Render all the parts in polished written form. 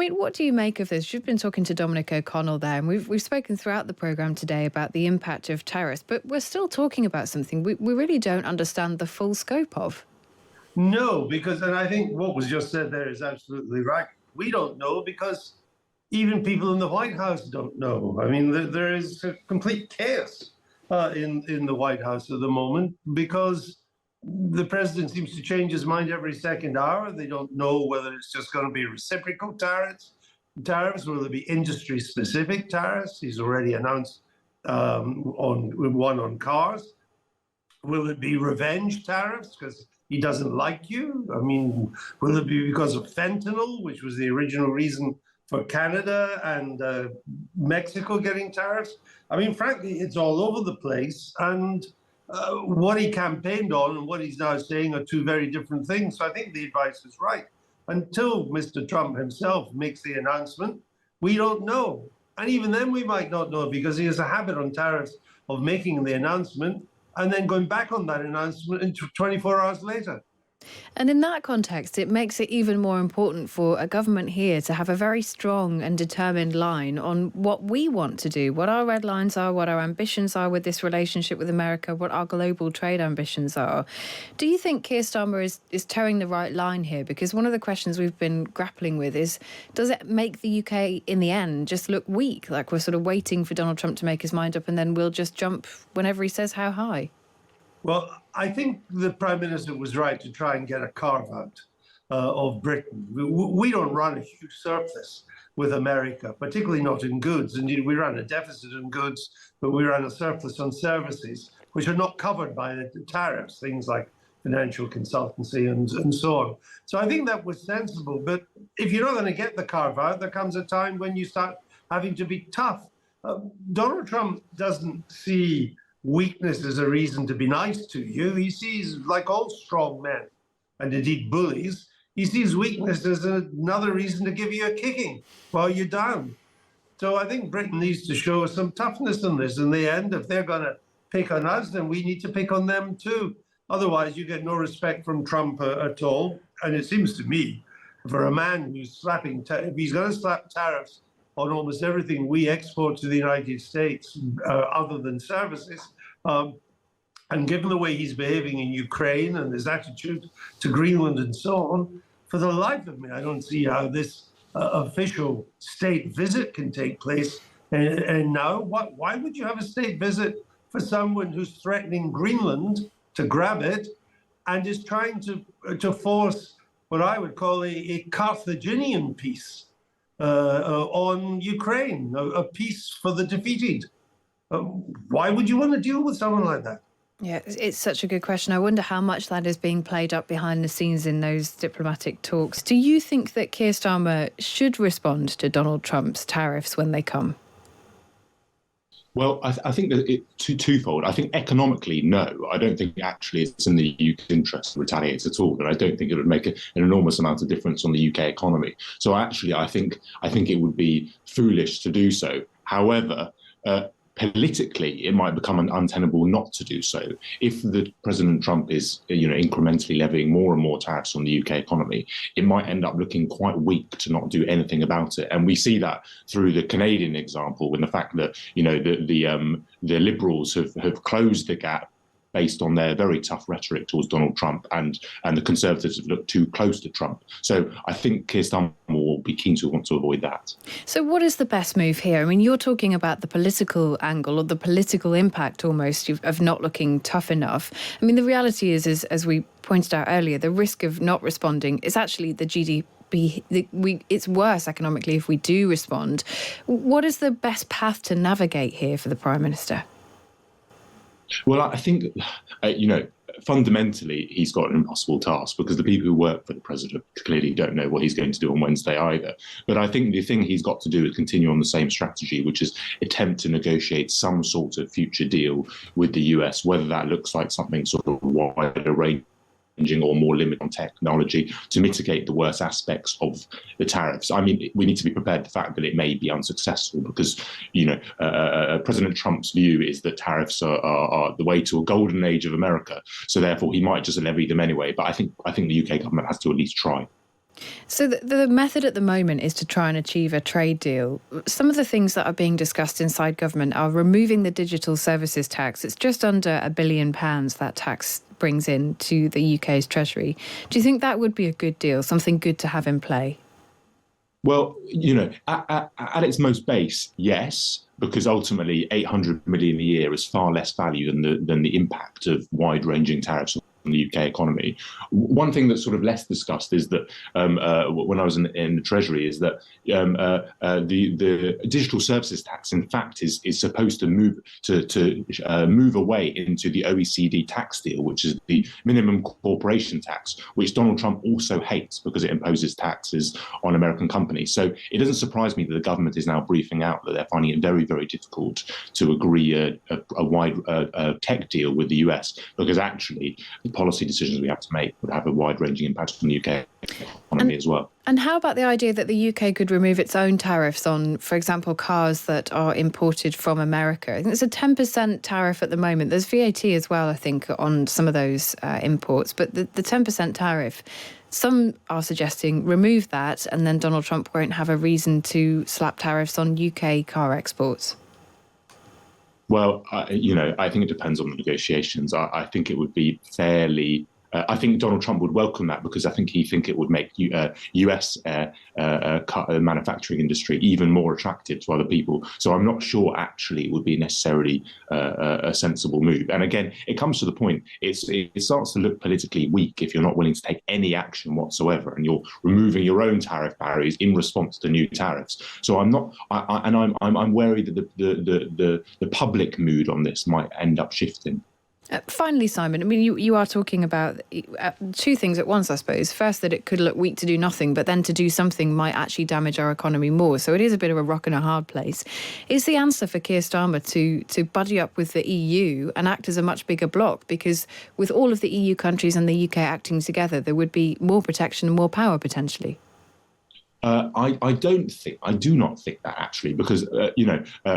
mean, what do you make of this? You've been talking to Dominic O'Connell there, and we've spoken throughout the programme today about the impact of tariffs, but we're still talking about something we really don't understand the full scope of. No, because, and I think what was just said there is absolutely right. We don't know because even people in the White House don't know. I mean, there is a complete chaos in the White House at the moment because the president seems to change his mind every second hour. They don't know whether it's just going to be reciprocal tariffs, will there be industry-specific tariffs? He's already announced on one on cars. Will it be revenge tariffs because he doesn't like you? I mean, will it be because of fentanyl, which was the original reason for Canada and Mexico getting tariffs? I mean, frankly, it's all over the place. And what he campaigned on and what he's now saying are two very different things. So I think the advice is right. Until Mr. Trump himself makes the announcement, we don't know. And even then we might not know because he has a habit on tariffs of making the announcement and then going back on that announcement 24 hours later. And in that context, it makes it even more important for a government here to have a very strong and determined line on what we want to do, what our red lines are, what our ambitions are with this relationship with America, what our global trade ambitions are. Do you think Keir Starmer is towing the right line here? Because one of the questions we've been grappling with is, does it make the UK in the end just look weak? Like we're sort of waiting for Donald Trump to make his mind up and then we'll just jump whenever he says how high? Well, I think the Prime Minister was right to try and get a carve-out of Britain. We don't run a huge surplus with America, particularly not in goods. Indeed, we run a deficit in goods, but we run a surplus on services, which are not covered by the tariffs, things like financial consultancy and so on. So I think that was sensible. But if you're not going to get the carve-out, there comes a time when you start having to be tough. Donald Trump doesn't see weakness is a reason to be nice to you. He sees, like all strong men, and indeed bullies, he sees weakness as another reason to give you a kicking while you're down. So I think Britain needs to show some toughness in this. In the end, if they're going to pick on us, then we need to pick on them too. Otherwise, you get no respect from Trump at all. And it seems to me, for a man who's slapping, if he's going to slap tariffs on almost everything we export to the United States, other than services. And given the way he's behaving in Ukraine and his attitude to Greenland and so on, for the life of me, I don't see how this official state visit can take place. And now, why would you have a state visit for someone who's threatening Greenland to grab it and is trying to force what I would call a Carthaginian peace? On Ukraine, a peace for the defeated. Why would you want to deal with someone like that? Yeah, it's such a good question. I wonder how much that is being played up behind the scenes in those diplomatic talks. Do you think that Keir Starmer should respond to Donald Trump's tariffs when they come? Well, I think that it's twofold. I think economically, no. I don't think actually it's in the UK's interest to retaliate at all, and I don't think it would make an enormous amount of difference on the UK economy. So actually, I think it would be foolish to do so. However, politically, it might become untenable not to do so. If the President Trump is, incrementally levying more and more tariffs on the UK economy, it might end up looking quite weak to not do anything about it. And we see that through the Canadian example, with the fact that the Liberals have closed the gap based on their very tough rhetoric towards Donald Trump, and the Conservatives have looked too close to Trump. So I think Keir Starmer will be keen to want to avoid that. So what is the best move here? I mean, you're talking about the political angle or the political impact almost of not looking tough enough. I mean, the reality is as we pointed out earlier, the risk of not responding is actually the GDP. It's worse economically if we do respond. What is the best path to navigate here for the Prime Minister? Well, I think, fundamentally, he's got an impossible task because the people who work for the president clearly don't know what he's going to do on Wednesday either. But I think the thing he's got to do is continue on the same strategy, which is attempt to negotiate some sort of future deal with the US, whether that looks like something sort of wider range or more limit on technology to mitigate the worst aspects of the tariffs. I mean, we need to be prepared for the fact that it may be unsuccessful because, President Trump's view is that tariffs are the way to a golden age of America. So therefore, he might just levy them anyway. But I think the UK government has to at least try. So the method at the moment is to try and achieve a trade deal. Some of the things that are being discussed inside government are removing the digital services tax. It's just under £1 billion that tax brings in to the UK's treasury. Do you think that would be a good deal, something good to have in play? Well, at its most base, yes, because ultimately 800 million a year is far less value than the impact of wide-ranging tariffs on the UK economy. One thing that's sort of less discussed is that when I was in the Treasury is that the digital services tax, in fact, is supposed to move away into the OECD tax deal, which is the minimum corporation tax, which Donald Trump also hates because it imposes taxes on American companies. So it doesn't surprise me that the government is now briefing out that they're finding it very, very difficult to agree a wide tech deal with the US, because actually the policy decisions we have to make would have a wide-ranging impact on the UK economy as well. And how about the idea that the UK could remove its own tariffs on, for example, cars that are imported from America? I think it's a 10% tariff at the moment. There's VAT as well, I think, on some of those imports. But the 10% tariff, some are suggesting remove that and then Donald Trump won't have a reason to slap tariffs on UK car exports. Well, I think it depends on the negotiations. I think it would be fairly. I think Donald Trump would welcome that because I think it would make US manufacturing industry even more attractive to other people. So I'm not sure actually it would be necessarily a sensible move. And again, it comes to the point, it starts to look politically weak if you're not willing to take any action whatsoever and you're removing your own tariff barriers in response to new tariffs. So I'm worried that the public mood on this might end up shifting. Finally, Simon, I mean, you are talking about two things at once, I suppose. First, that it could look weak to do nothing, but then to do something might actually damage our economy more. So it is a bit of a rock and a hard place. Is the answer for Keir Starmer to buddy up with the EU and act as a much bigger bloc? Because with all of the EU countries and the UK acting together, there would be more protection and more power potentially. I do not think that actually, because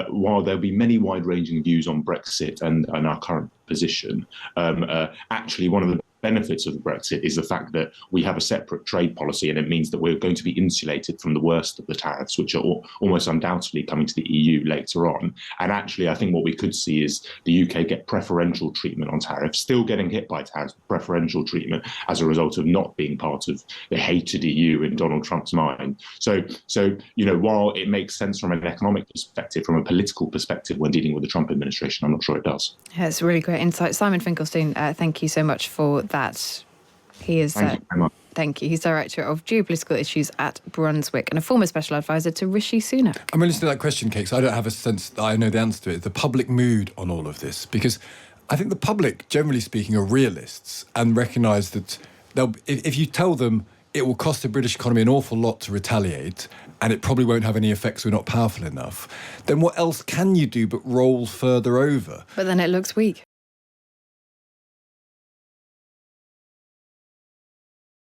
while there'll be many wide-ranging views on Brexit and our current position, actually one of the benefits of Brexit is the fact that we have a separate trade policy, and it means that we're going to be insulated from the worst of the tariffs, which are almost undoubtedly coming to the EU later on. And actually, I think what we could see is the UK get preferential treatment on tariffs, still getting hit by tariffs, preferential treatment as a result of not being part of the hated EU in Donald Trump's mind. So while it makes sense from an economic perspective, from a political perspective when dealing with the Trump administration, I'm not sure it does. Yeah, it's really great insight. Simon Finkelstein, thank you so much for that. He is. Thank you very much. Thank you. He's Director of Geopolitical Issues at Brunswick and a former Special Advisor to Rishi Sunak. I'm listening to that question, Kate, so I don't have a sense that I know the answer to it. The public mood on all of this, because I think the public, generally speaking, are realists and recognise that if you tell them it will cost the British economy an awful lot to retaliate and it probably won't have any effects, we're not powerful enough, then what else can you do but roll further over? But then it looks weak.